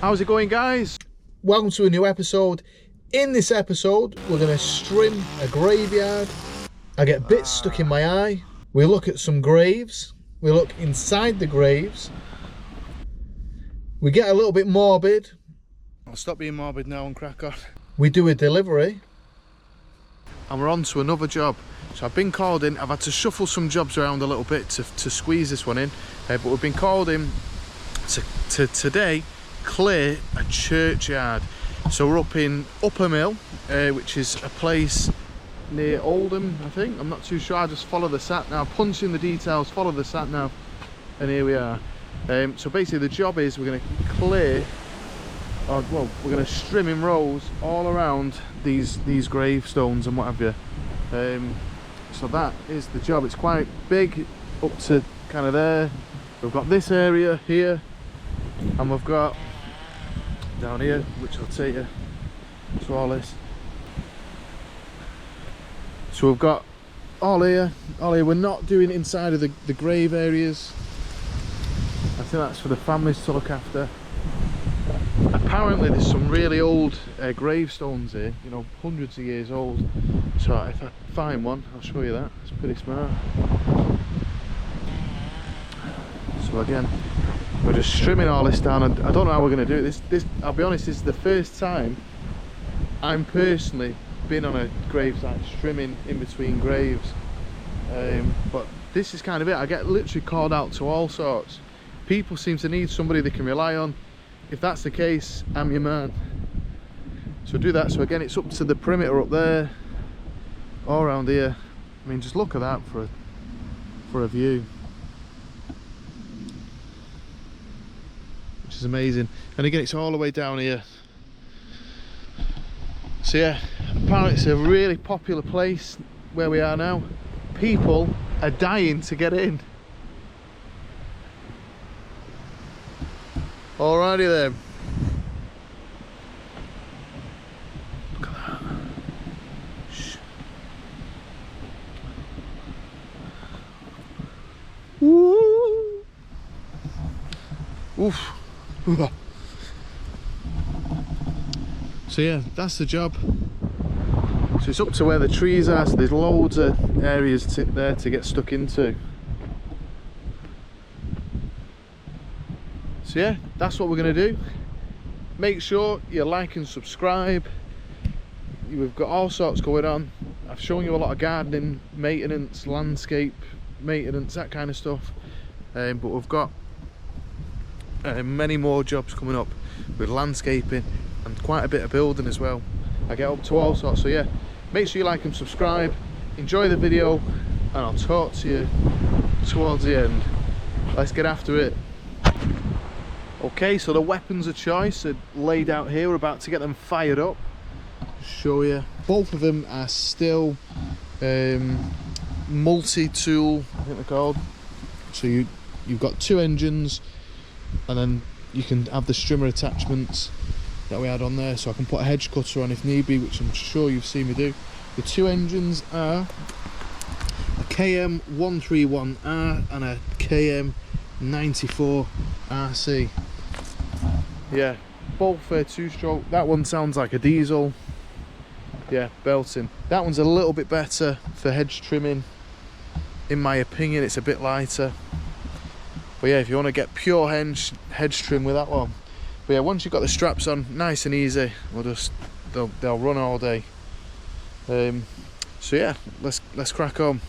How's it going, guys? Welcome to a new episode. In this episode, we're going to strim a graveyard. I get bits stuck in my eye. We look at some graves. We look inside the graves. We get a little bit morbid. I'll stop being morbid now and crack on. We do a delivery. And we're on to another job. So I've been called in. I've had to shuffle some jobs around a little bit to squeeze this one in. But we've been called in to today clear a churchyard. So we're up in Upper Mill, which is a place near Oldham, I think. I'm not too sure. I just follow the sat nav, punch in the details, follow the sat nav, and here we are. So basically the job is we're going to clear, we're going to strim in rows all around these gravestones and what have you. So that is the job. It's quite big, up to kind of there. We've got this area here, and we've got down here, which I'll take you to all this. So we've got all here. We're not doing inside of the grave areas. I think that's for the families to look after. Apparently there's some really old gravestones here, you know, hundreds of years old. So if I find one, I'll show you that. It's pretty smart. So again, we're just strimming all this down. I don't know how we're going to do it. This, I'll be honest, this is the first time I'm personally been on a gravesite strimming in between graves. But this is kind of it. I get literally called out to all sorts. People seem to need somebody they can rely on. If that's the case, I'm your man. So do that. So again, it's up to the perimeter up there, all around here. I mean, just look at that for a view. Which is amazing. And again, it's all the way down here. So yeah, apparently it's a really popular place where we are now. People are dying to get in. Alrighty then. Look at that. Shh. Woo! Oof. So yeah, that's the job. So it's up to where the trees are, so there's loads of areas there to get stuck into. So yeah, that's what we're going to do. Make sure you like and subscribe. We've got all sorts going on. I've shown you a lot of gardening, maintenance, landscape maintenance, that kind of stuff. But we've got many more jobs coming up with landscaping and quite a bit of building as well. I get up to all sorts. So yeah, make sure you like and subscribe. Enjoy the video, and I'll talk to you towards the end. Let's get after it. Okay, so the weapons of choice are laid out here. We're about to get them fired up. Show you. Both of them are still multi-tool, I think they're called. So you've got two engines, and then you can have the strimmer attachments that we had on there. So I can put a hedge cutter on if need be, which I'm sure you've seen me do. The two engines are a KM131R and a KM94RC. Yeah, both two-stroke. That one sounds like a diesel. Yeah, belting. That one's a little bit better for hedge trimming. In my opinion, it's a bit lighter. But yeah, if you want to get pure hedge trim with that one. But yeah, once you've got the straps on, nice and easy. They'll run all day. So yeah, let's crack on.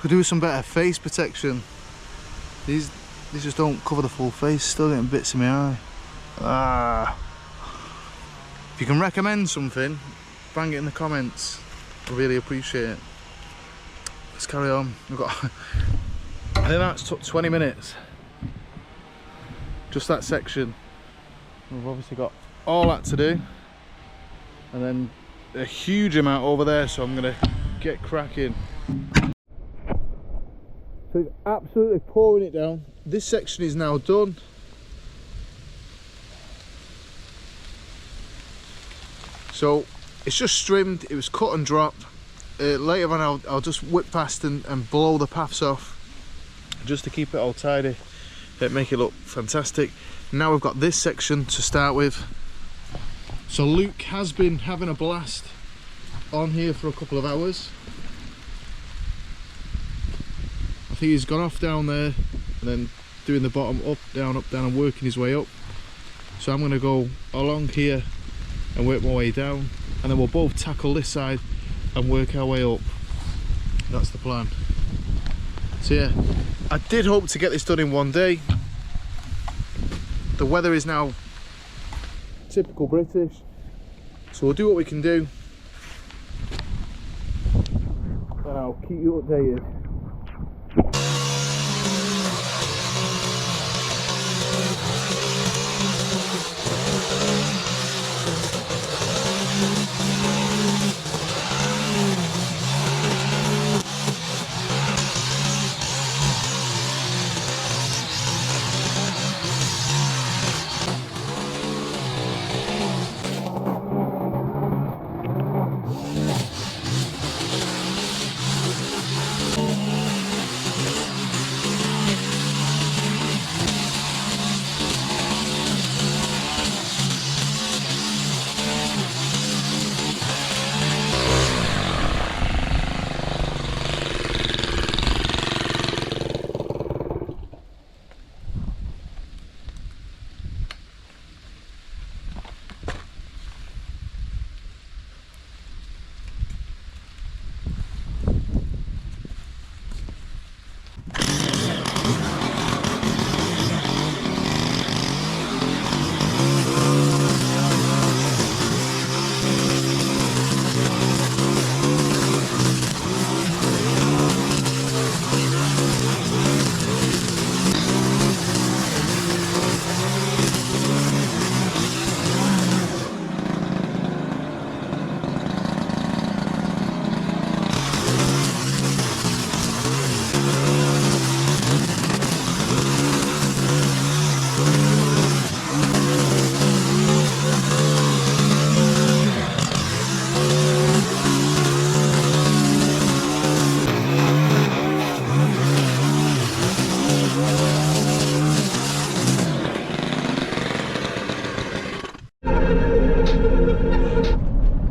Could do some better face protection. These just don't cover the full face. Still getting bits in my eye. Ah. If you can recommend something, bang it in the comments. I really appreciate it. Let's carry on. We've got. I think that's took 20 minutes. Just that section. We've obviously got all that to do, and then a huge amount over there. So I'm gonna get cracking. So it's absolutely pouring it down. This section is now done. So it's just trimmed, it was cut and dropped. Later on I'll just whip past and blow the paths off just to keep it all tidy, make it look fantastic. Now we've got this section to start with. So Luke has been having a blast on here for a couple of hours. I think he's gone off down there and then doing the bottom up, down, and working his way up. So I'm going to go along here and work my way down, and then we'll both tackle this side and work our way up. That's the plan. So yeah, I did hope to get this done in one day. The weather is now typical British, so we'll do what we can do, and I'll keep you updated.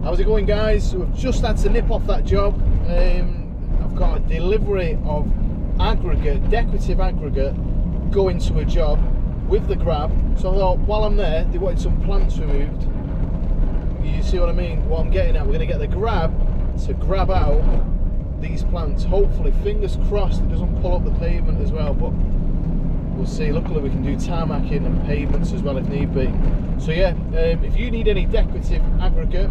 How's it going, guys? So we've just had to nip off that job. I've got a delivery of aggregate, decorative aggregate, going to a job with the grab. So I thought, while I'm there, they wanted some plants removed. You see what I mean? What I'm getting at, we're going to get the grab to grab out these plants. Hopefully, fingers crossed, it doesn't pull up the pavement as well, but we'll see. Luckily we can do tarmacking and pavements as well if need be. So yeah, if you need any decorative aggregate,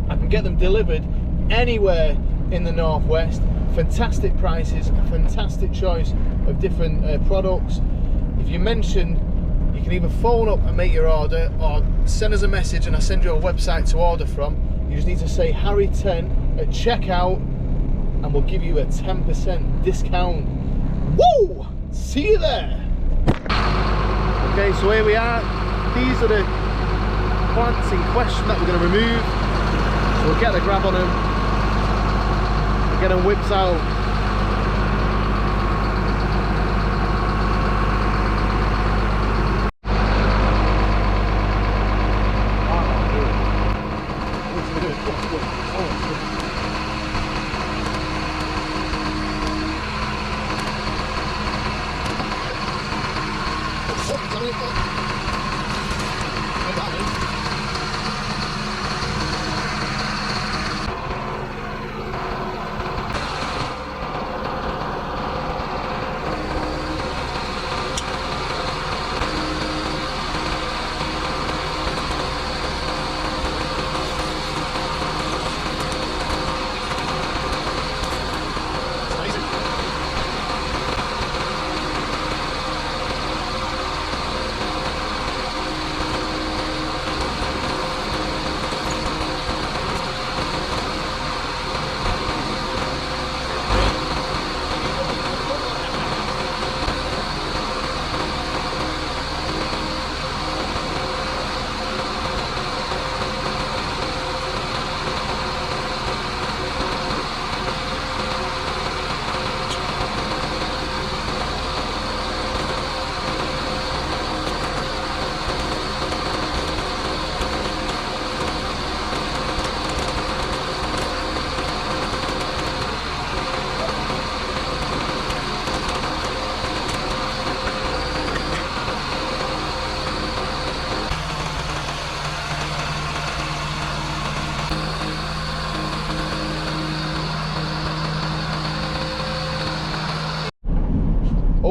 I can get them delivered anywhere in the northwest. Fantastic prices, a fantastic choice of different products. If you mention, you can either phone up and make your order, or send us a message and I'll send you a website to order from. You just need to say Harry10 at checkout and we'll give you a 10% discount. Woo! See you there. Okay, so here we are. These are the plants in question that we're going to remove. So we'll get the grab on them, we'll get them whipped out.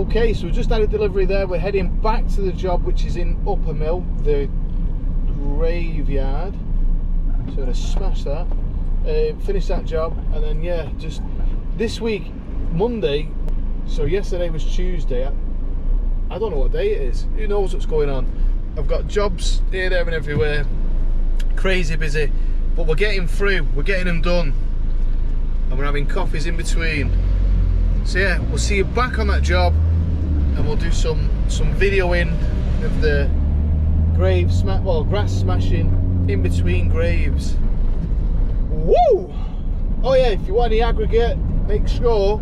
Okay, so we just had a delivery there. We're heading back to the job, which is in Upper Mill, the graveyard. So I'm going to smash that, finish that job, and then yeah, just this week, Monday, so yesterday was Tuesday, I don't know what day it is, who knows what's going on. I've got jobs here, there and everywhere, crazy busy, but we're getting through, we're getting them done, and we're having coffees in between. So yeah, we'll see you back on that job, and we'll do some videoing of the grass smashing in between graves. Woo! Oh yeah, if you want any aggregate, make sure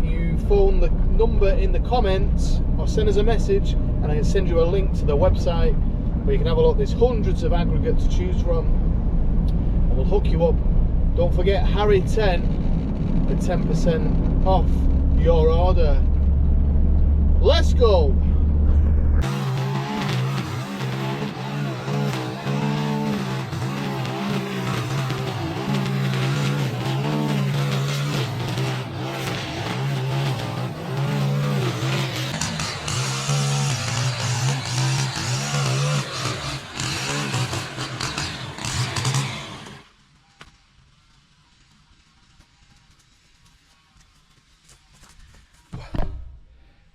you phone the number in the comments or send us a message, and I can send you a link to the website where you can have a look. There's hundreds of aggregate to choose from, and we'll hook you up. Don't forget Harry10 for 10% off your order. Let's go!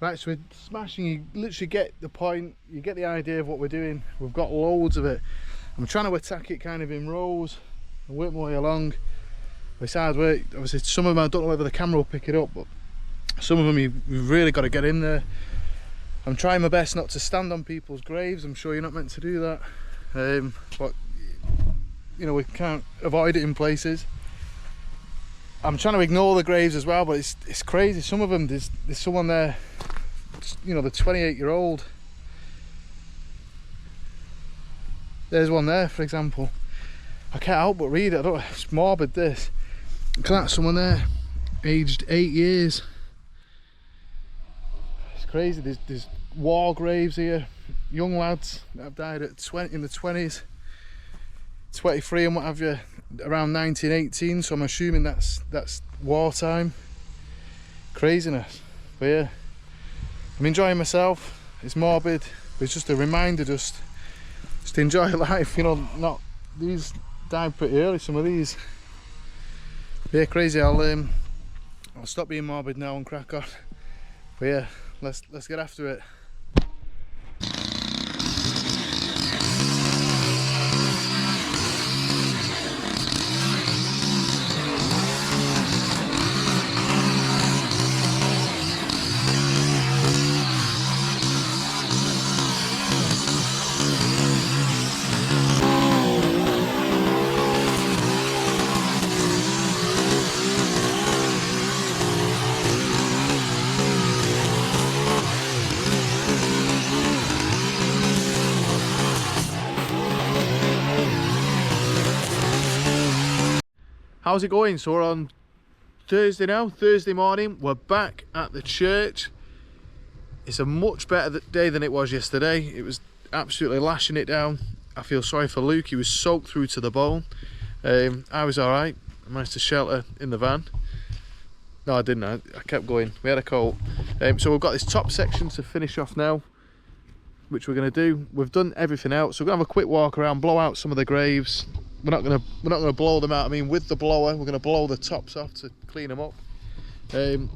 Right, so we're smashing, you literally get the point, you get the idea of what we're doing. We've got loads of it. I'm trying to attack it kind of in rows and work my way along. It's hard work. Obviously some of them, I don't know whether the camera will pick it up, but some of them you've really got to get in there. I'm trying my best not to stand on people's graves. I'm sure you're not meant to do that. But you know, we can't avoid it in places. I'm trying to ignore the graves as well, but it's crazy. Some of them, there's someone there, you know, the 28-year-old. There's one there, for example. I can't help but read it. I don't know, it's morbid, this. Look at that, someone there, aged 8 years. It's crazy. There's war graves here. Young lads that have died at in the 20s, 23 and what have you, around 1918. So I'm assuming that's wartime. Craziness. But yeah, I'm enjoying myself. It's morbid, but it's just a reminder just to enjoy life, you know. Not these died pretty early, some of these. But yeah, crazy. I'll stop being morbid now and crack on. But yeah, let's get after it. How's it going? So we're on Thursday now, Thursday morning. We're back at the church. It's a much better day than it was yesterday. It was absolutely lashing it down. I feel sorry for Luke. He was soaked through to the bone. I was all right. I managed to shelter in the van. No, I didn't. I kept going. We had a coat. So we've got this top section to finish off now, which we're going to do. We've done everything else. So we're going to have a quick walk around, blow out some of the graves. We're not gonna blow them out. I mean, with the blower, we're gonna blow the tops off to clean them up. I'm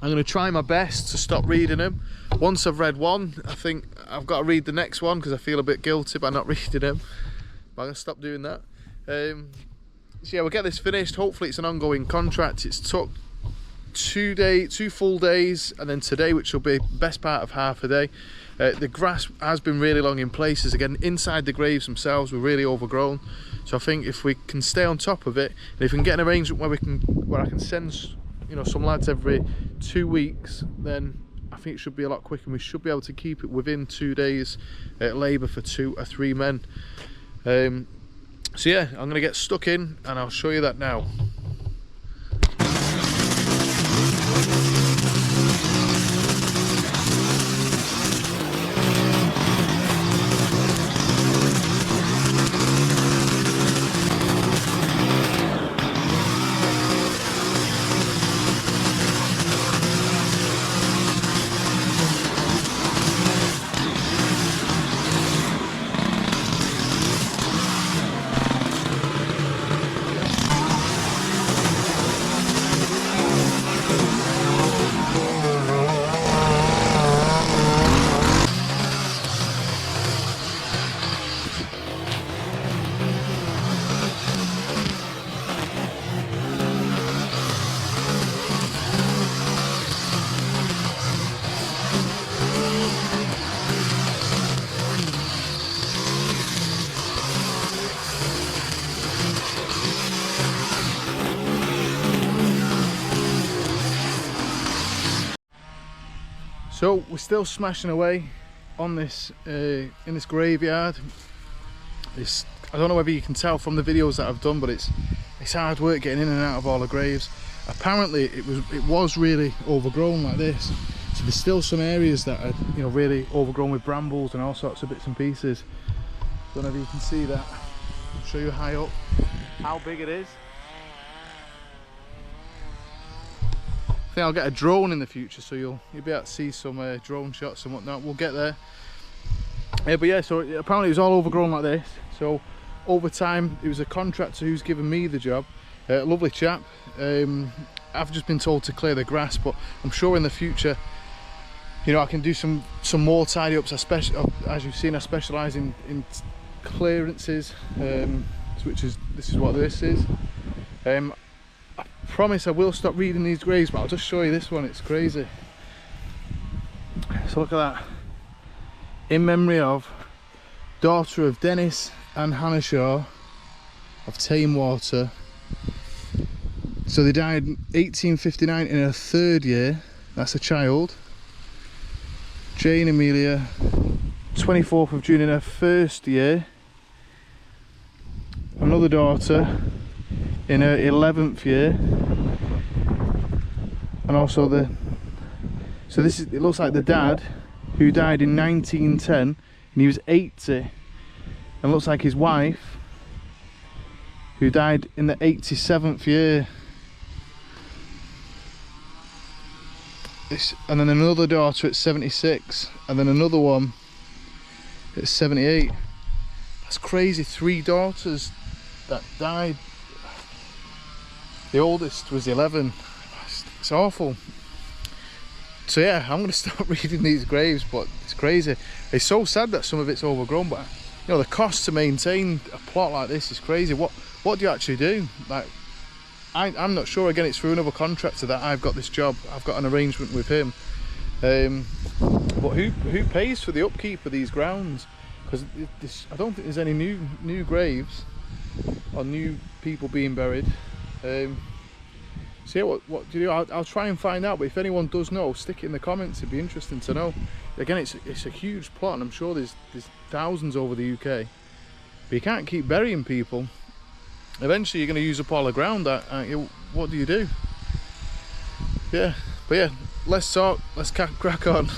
gonna try my best to stop reading them. Once I've read one, I think I've got to read the next one because I feel a bit guilty by not reading them. But I'm gonna stop doing that. So yeah, we'll get this finished. Hopefully, it's an ongoing contract. It's took 2 full days, and then today, which will be best part of half a day. The grass has been really long in places. Again, inside the graves themselves were really overgrown. So I think if we can stay on top of it, and if we can get an arrangement where I can send, you know, some lads every 2 weeks, then I think it should be a lot quicker, and we should be able to keep it within 2 days labour for 2 or 3 men. So yeah, I'm going to get stuck in, and I'll show you that now. So we're still smashing away on this in this graveyard. I don't know whether you can tell from the videos that I've done, but it's hard work getting in and out of all the graves. Apparently it was really overgrown like this, so there's still some areas that are, you know, really overgrown with brambles and all sorts of bits and pieces. Don't know if you can see that. I'll show you high up how big it is. I think I'll get a drone in the future, so you'll be able to see some drone shots and whatnot. We'll get there. But yeah, so apparently it was all overgrown like this. So over time, it was a contractor who's given me the job. Lovely chap. I've just been told to clear the grass, but I'm sure in the future, you know, I can do some more tidy ups. As you've seen, I specialise in clearances, this is what this is. I promise I will stop reading these graves, but I'll just show you this one. It's crazy. So look at that. In memory of daughter of Dennis and Hannah Shaw of Tamewater. So they died 1859 in her 3rd year. That's a child. Jane Amelia, 24th of June in her 1st year. Another daughter in her 11th year. And also it looks like the dad, who died in 1910 and he was 80. And looks like his wife, who died in the 87th year. And then another daughter at 76, and then another one at 78. That's crazy. 3 daughters that died. The oldest was 11. It's awful. So yeah, I'm going to start reading these graves, but it's crazy. It's so sad that some of it's overgrown, but you know, the cost to maintain a plot like this is crazy. What do you actually do? Like, I'm not sure. Again, it's through another contractor that I've got this job. I've got an arrangement with him. But who pays for the upkeep of these grounds? Because I don't think there's any new graves or new people being buried. So yeah, what do you do? I'll try and find out. But if anyone does know, stick it in the comments. It'd be interesting to know. Again, it's a huge plot, and I'm sure there's thousands over the UK. But you can't keep burying people. Eventually you're going to use up all the ground. What do you do? Yeah, but yeah, let's talk, let's crack on.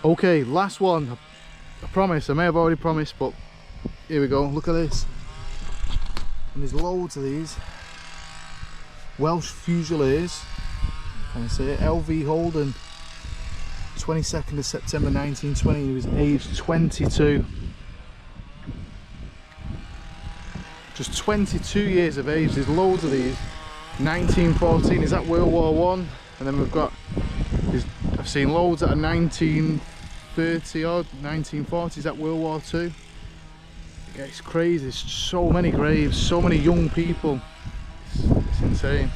Okay, last one. I promise, I may have already promised, but here we go. Look at this. And there's loads of these Welsh Fusiliers. Can I say it? LV Holden, 22nd of September 1920. He was aged 22. Just 22 years of age. There's loads of these. 1914, is that World War One? And then we've got, I've seen loads that are 1930 odd, 1940, is that World War Two? Yeah, it's crazy. There's so many graves, so many young people. It's insane.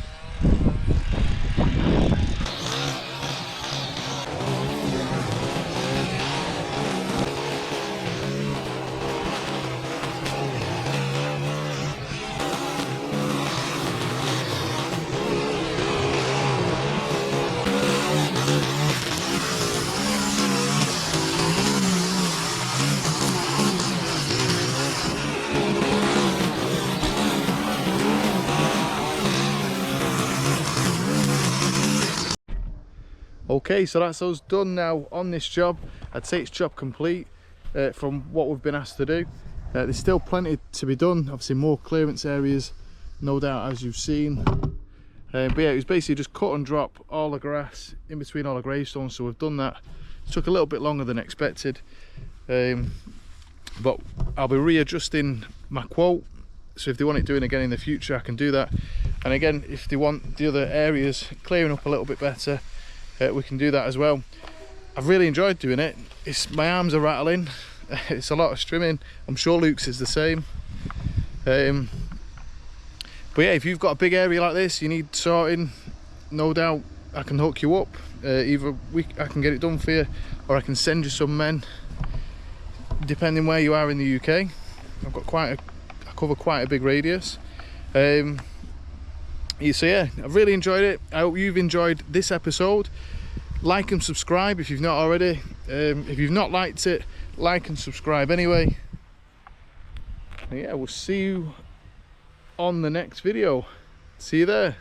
Okay, so that's us done now on this job. I'd say it's job complete from what we've been asked to do. There's still plenty to be done, obviously more clearance areas, no doubt, as you've seen. But yeah, it was basically just cut and drop all the grass in between all the gravestones, so we've done that. It took a little bit longer than expected, but I'll be readjusting my quote, so if they want it doing again in the future, I can do that. And again, if they want the other areas clearing up a little bit better, we can do that as well. I've really enjoyed doing it. My arms are rattling. It's a lot of strimming. I'm sure Luke's is the same. But yeah, if you've got a big area like this, you need sorting, no doubt I can hook you up. Either I can get it done for you, or I can send you some men, depending where you are in the UK. I've got I cover quite a big radius. So yeah, I've really enjoyed it. I hope you've enjoyed this episode. Like and subscribe if you've not already. If you've not liked it, like and subscribe anyway. And yeah, we'll see you on the next video. See you there.